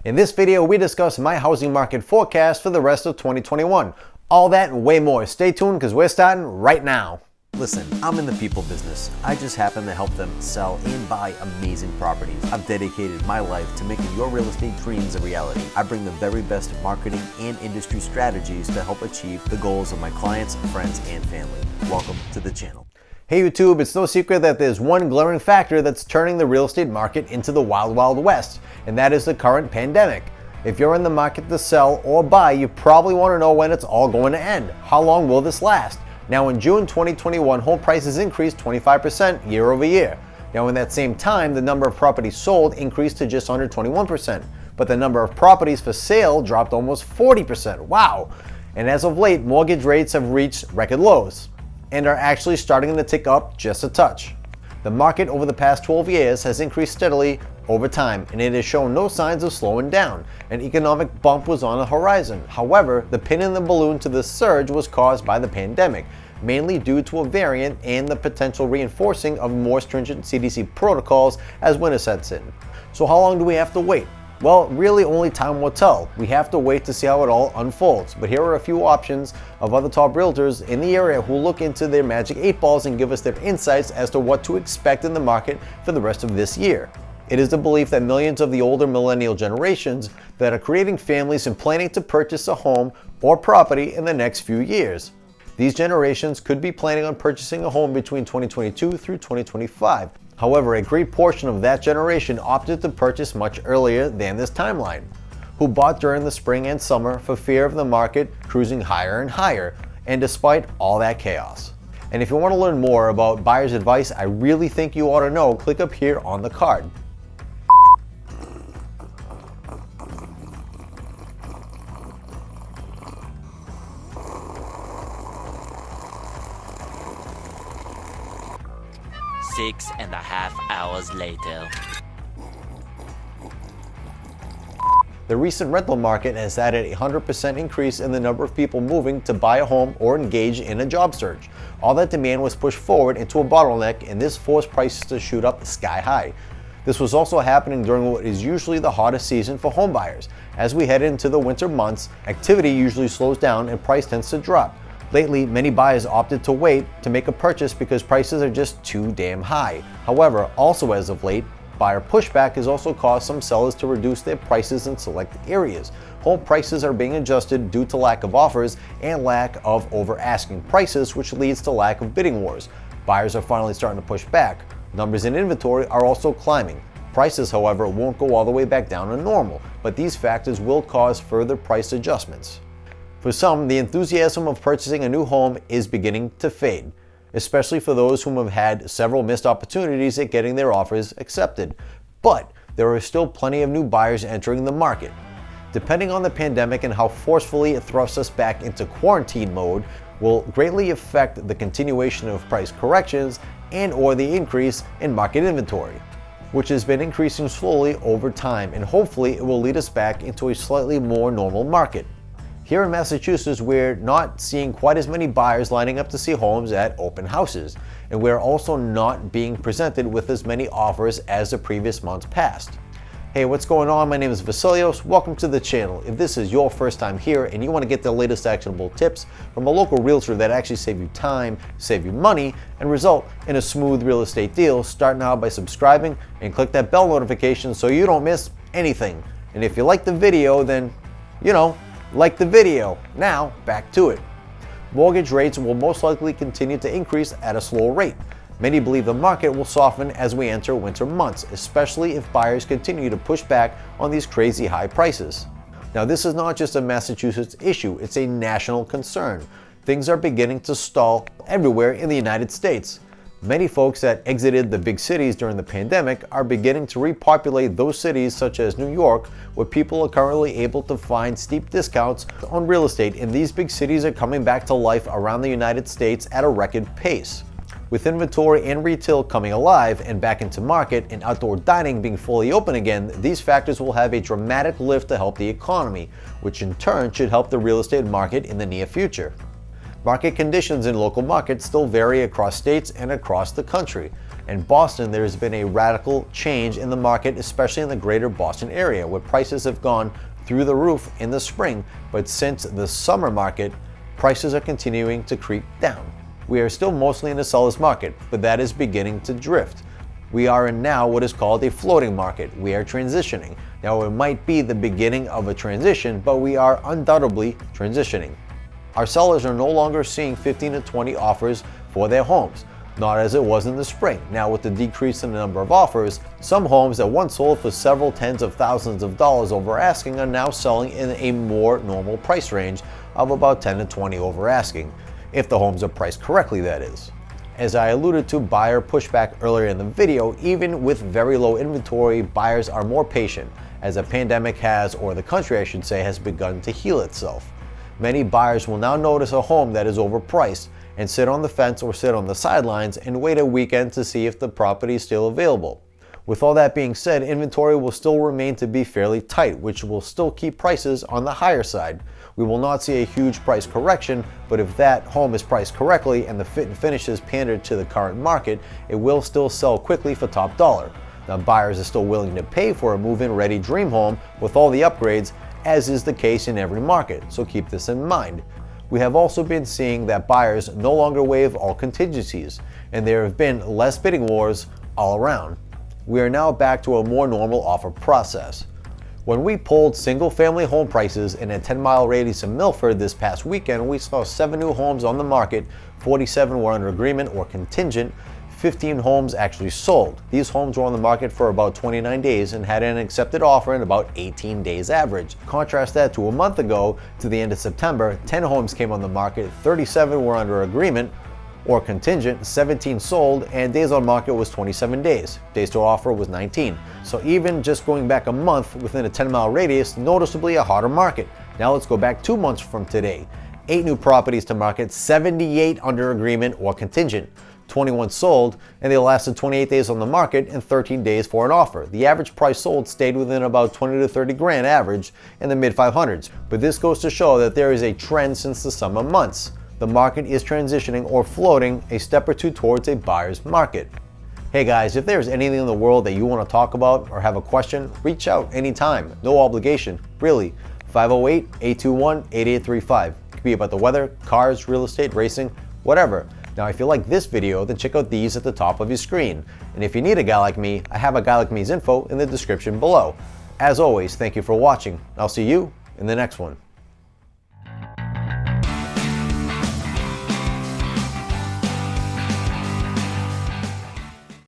In this video, we discuss my housing market forecast for the rest of 2021. All that and way more. Stay tuned because we're starting right now. Listen, I'm in the people business. I just happen to help them sell and buy amazing properties. I've dedicated my life to making your real estate dreams a reality. I bring the very best marketing and industry strategies to help achieve the goals of my clients, friends, and family. Welcome to the channel. Hey YouTube, it's no secret that there's one glaring factor that's turning the real estate market into the wild, wild west, and that is the current pandemic. If you're in the market to sell or buy, you probably want to know when it's all going to end. How long will this last? Now in June 2021, home prices increased 25% year over year. Now in that same time, the number of properties sold increased to just under 21%, but the number of properties for sale dropped almost 40%. Wow! And as of late, mortgage rates have reached record lows and are actually starting to tick up just a touch. The market over the past 12 years has increased steadily over time, and it has shown no signs of slowing down. An economic bump was on the horizon. However, the pin in the balloon to this surge was caused by the pandemic, mainly due to a variant and the potential reinforcing of more stringent CDC protocols as winter sets in. So how long do we have to wait? Well, really only time will tell. We have to wait to see how it all unfolds. But here are a few options of other top realtors in the area who look into their magic 8 balls and give us their insights as to what to expect in the market for the rest of this year. It is the belief that millions of the older millennial generations that are creating families and planning to purchase a home or property in the next few years. These generations could be planning on purchasing a home between 2022 through 2025. However, a great portion of that generation opted to purchase much earlier than this timeline, who bought during the spring and summer for fear of the market cruising higher and higher, and despite all that chaos. And if you want to learn more about buyer's advice I really think you ought to know, click up here on the card. Six and a half hours later. The recent rental market has had a 100% increase in the number of people moving to buy a home or engage in a job search. All that demand was pushed forward into a bottleneck, and this forced prices to shoot up sky high. This was also happening during what is usually the hottest season for home buyers. As we head into the winter months, activity usually slows down and price tends to drop. Lately, many buyers opted to wait to make a purchase because prices are just too damn high. However, also as of late, buyer pushback has also caused some sellers to reduce their prices in select areas. Home prices are being adjusted due to lack of offers and lack of over-asking prices, which leads to lack of bidding wars. Buyers are finally starting to push back. Numbers in inventory are also climbing. Prices, however, won't go all the way back down to normal, but these factors will cause further price adjustments. For some, the enthusiasm of purchasing a new home is beginning to fade, especially for those who have had several missed opportunities at getting their offers accepted. But there are still plenty of new buyers entering the market. Depending on the pandemic and how forcefully it thrusts us back into quarantine mode will greatly affect the continuation of price corrections and or the increase in market inventory, which has been increasing slowly over time, and hopefully it will lead us back into a slightly more normal market. Here in Massachusetts, we're not seeing quite as many buyers lining up to see homes at open houses, and we're also not being presented with as many offers as the previous months past. Hey, what's going on? My name is Vasilios. Welcome to the channel. If this is your first time here and you want to get the latest actionable tips from a local realtor that actually save you time, save you money, and result in a smooth real estate deal, start now by subscribing and click that bell notification so you don't miss anything. And if you like the video, then, like the video. Now, back to it. Mortgage rates will most likely continue to increase at a slow rate. Many believe the market will soften as we enter winter months, especially if buyers continue to push back on these crazy high prices. Now, this is not just a Massachusetts issue, it's a national concern. Things are beginning to stall everywhere in the United States. Many folks that exited the big cities during the pandemic are beginning to repopulate those cities such as New York, where people are currently able to find steep discounts on real estate, and these big cities are coming back to life around the United States at a record pace. With inventory and retail coming alive and back into market and outdoor dining being fully open again, these factors will have a dramatic lift to help the economy, which in turn should help the real estate market in the near future. Market conditions in local markets still vary across states and across the country. In Boston, there has been a radical change in the market, especially in the greater Boston area, where prices have gone through the roof in the spring, but since the summer market, prices are continuing to creep down. We are still mostly in the seller's market, but that is beginning to drift. We are in now what is called a floating market. We are transitioning. Now, it might be the beginning of a transition, but we are undoubtedly transitioning. Our sellers are no longer seeing 15 to 20 offers for their homes, not as it was in the spring. Now, with the decrease in the number of offers, some homes that once sold for several tens of thousands of dollars over asking are now selling in a more normal price range of about 10 to 20 over asking, if the homes are priced correctly, that is. As I alluded to buyer pushback earlier in the video, even with very low inventory, buyers are more patient, as the pandemic has, or the country I should say, has begun to heal itself. Many buyers will now notice a home that is overpriced and sit on the fence or sit on the sidelines and wait a weekend to see if the property is still available. With all that being said, inventory will still remain to be fairly tight, which will still keep prices on the higher side. We will not see a huge price correction, but if that home is priced correctly and the fit and finishes pandered to the current market, it will still sell quickly for top dollar. Now, buyers are still willing to pay for a move-in ready dream home with all the upgrades, as is the case in every market, so keep this in mind. We have also been seeing that buyers no longer waive all contingencies, and there have been less bidding wars all around. We are now back to a more normal offer process. When we polled single-family home prices in a 10-mile radius of Milford this past weekend, we saw 7 new homes on the market, 47 were under agreement or contingent, 15 homes actually sold. These homes were on the market for about 29 days and had an accepted offer in about 18 days average. Contrast that to a month ago, to the end of September, 10 homes came on the market, 37 were under agreement or contingent, 17 sold, and days on market was 27 days. Days to offer was 19. So even just going back a month within a 10-mile radius, noticeably a hotter market. Now let's go back 2 months from today. 8 new properties to market, 78 under agreement or contingent. 21 sold, and they lasted 28 days on the market and 13 days for an offer. The average price sold stayed within about 20 to 30 grand average in the mid 500s. But this goes to show that there is a trend since the summer months. The market is transitioning or floating a step or two towards a buyer's market. Hey guys, if there's anything in the world that you want to talk about or have a question, reach out anytime. No obligation, really. 508-821-8835. It could be about the weather, cars, real estate, racing, whatever. Now, if you like this video, then check out these at the top of your screen. And if you need a guy like me, I have a guy like me's info in the description below. As always, thank you for watching. I'll see you in the next one.